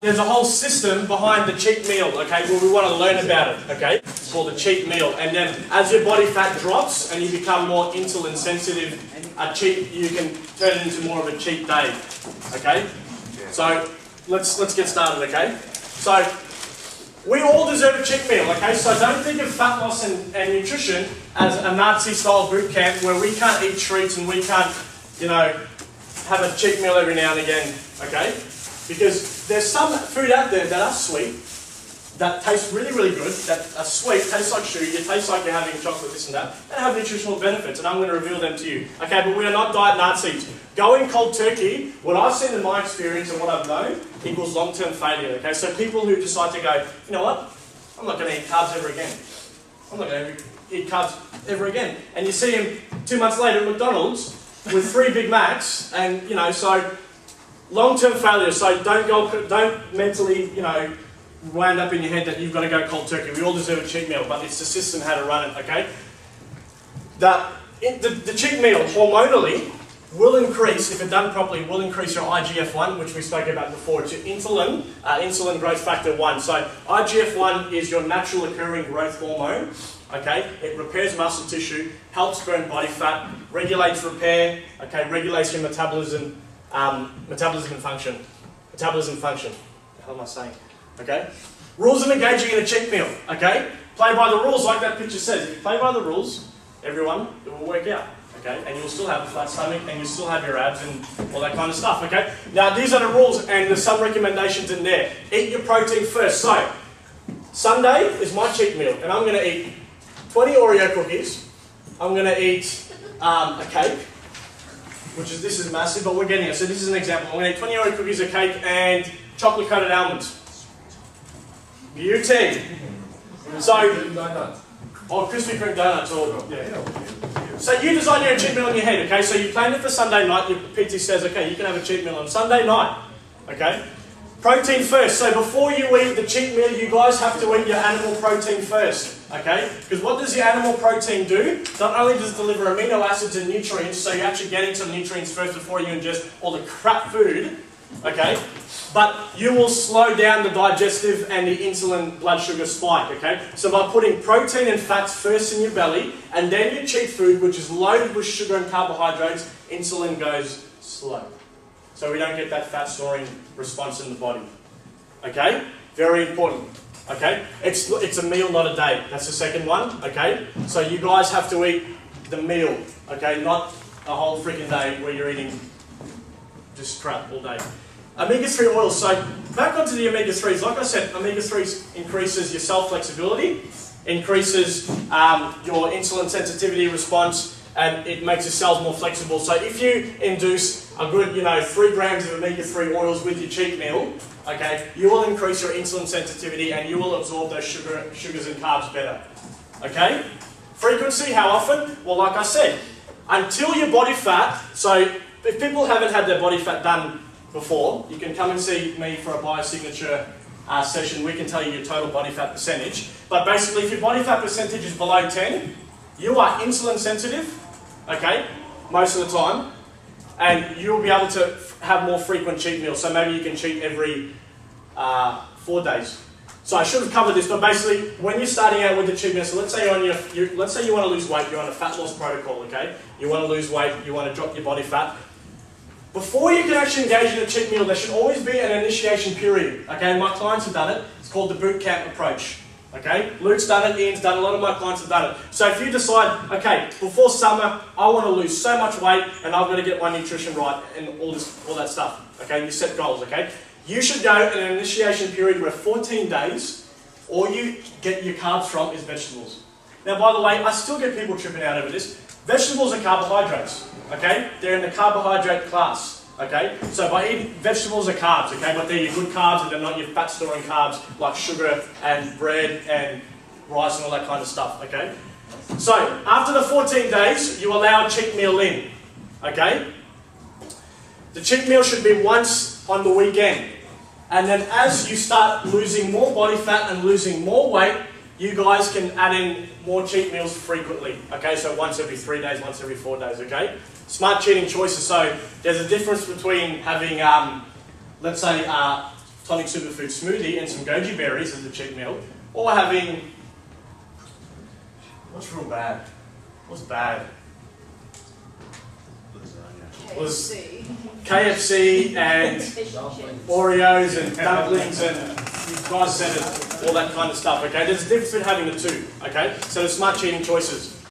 There's a whole system behind the cheat meal, okay, where we want to learn about it, okay? It's called the cheat meal. And then as your body fat drops and you become more insulin sensitive, you can turn it into more of a cheat day, okay? So let's get started, okay? So we all deserve a cheat meal, okay? So don't think of fat loss and nutrition as a Nazi-style boot camp where we can't eat treats and we can't, have a cheat meal every now and again, okay? Because there's some food out there that are sweet, that taste really, really good, that are sweet, taste like sugar, it tastes like you're having chocolate, this and that, and have nutritional benefits, and I'm going to reveal them to you. Okay, but we are not diet Nazis. Going cold turkey, what I've seen in my experience and what I've known, equals long-term failure, okay? So people who decide to go, you know what, I'm not going to eat carbs ever again. I'm not going to eat carbs ever again. And you see him 2 months later at McDonald's with 3 Big Macs, and, so long-term failure, so don't mentally, wound up in your head that you've got to go cold turkey. We all deserve a cheat meal, but it's the system how to run it, okay? The cheat meal, hormonally, will increase, if it's done properly, will increase your IGF-1, which we spoke about before. It's your insulin growth factor 1. So IGF-1 is your natural occurring growth hormone, okay? It repairs muscle tissue, helps burn body fat, regulates repair, okay? Regulates your metabolism and function. Metabolism function. What the hell am I saying? Okay? Rules of engaging in a cheat meal. Okay? Play by the rules like that picture says. If you play by the rules, everyone, it will work out. Okay? And you'll still have a flat stomach and you'll still have your abs and all that kind of stuff. Okay? Now these are the rules and there's some recommendations in there. Eat your protein first. So, Sunday is my cheat meal and I'm going to eat 20 Oreo cookies. I'm going to eat a cake. This is massive, but we're getting it. So this is an example. I'm going to eat 20 Oreo cookies, a cake, and chocolate-coated almonds. Beauty. So, or Krispy Kreme donuts, or yeah. So you design your cheat meal in your head, okay? So you plan it for Sunday night. Your PT says, okay, you can have a cheat meal on Sunday night, okay? Protein first. So before you eat the cheat meal, you guys have to eat your animal protein first. Okay? Because what does your animal protein do? Not only does it deliver amino acids and nutrients, so you're actually getting some nutrients first before you ingest all the crap food, okay? But you will slow down the digestive and the insulin blood sugar spike, okay? So by putting protein and fats first in your belly, and then your cheat food, which is loaded with sugar and carbohydrates, insulin goes slow. So we don't get that fat storing response in the body. Okay? Very important. Okay? It's a meal, not a day. That's the second one. Okay? So you guys have to eat the meal. Okay? Not a whole freaking day where you're eating just crap all day. Omega-3 oils. So back onto the omega-3s. Like I said, omega-3s increases your cell flexibility, increases your insulin sensitivity response, and it makes your cells more flexible. So if you induce a good, 3 grams of omega-3 oils with your cheat meal, okay, you will increase your insulin sensitivity and you will absorb those sugars and carbs better. Okay? Frequency, how often? Well, like I said, until your body fat, so if people haven't had their body fat done before, you can come and see me for a biosignature session. We can tell you your total body fat percentage. But basically, if your body fat percentage is below 10, you are insulin sensitive, okay, most of the time, and you'll be able to have more frequent cheat meals. So maybe you can cheat every 4 days. So I should have covered this, but basically, when you're starting out with the cheat meal, so let's say let's say you want to lose weight, you're on a fat loss protocol, okay? You want to lose weight, you want to drop your body fat. Before you can actually engage in a cheat meal, there should always be an initiation period, okay? And my clients have done it. It's called the boot camp approach. Okay, Luke's done it, Ian's done it, a lot of my clients have done it. So if you decide, okay, before summer, I want to lose so much weight and I've got to get my nutrition right and all that stuff, okay, you set goals, okay? You should go in an initiation period where 14 days, all you get your carbs from is vegetables. Now, by the way, I still get people tripping out over this. Vegetables are carbohydrates, okay? They're in the carbohydrate class. Okay, so by eating vegetables are carbs, okay, but they're your good carbs and they're not your fat storing carbs like sugar and bread and rice and all that kind of stuff, okay? So, after the 14 days, you allow a cheat meal in, okay? The cheat meal should be once on the weekend. And then as you start losing more body fat and losing more weight, you guys can add in more cheat meals frequently, okay? So once every 3 days, once every 4 days, okay? Smart cheating choices. So there's a difference between having, let's say, tonic superfood smoothie and some goji berries as a cheat meal, or having, what's real bad? What's bad? Was KFC and Oreos and dumplings and you guys said it, all that kind of stuff, okay? There's a difference between having the two, okay? So there's smart cheating choices.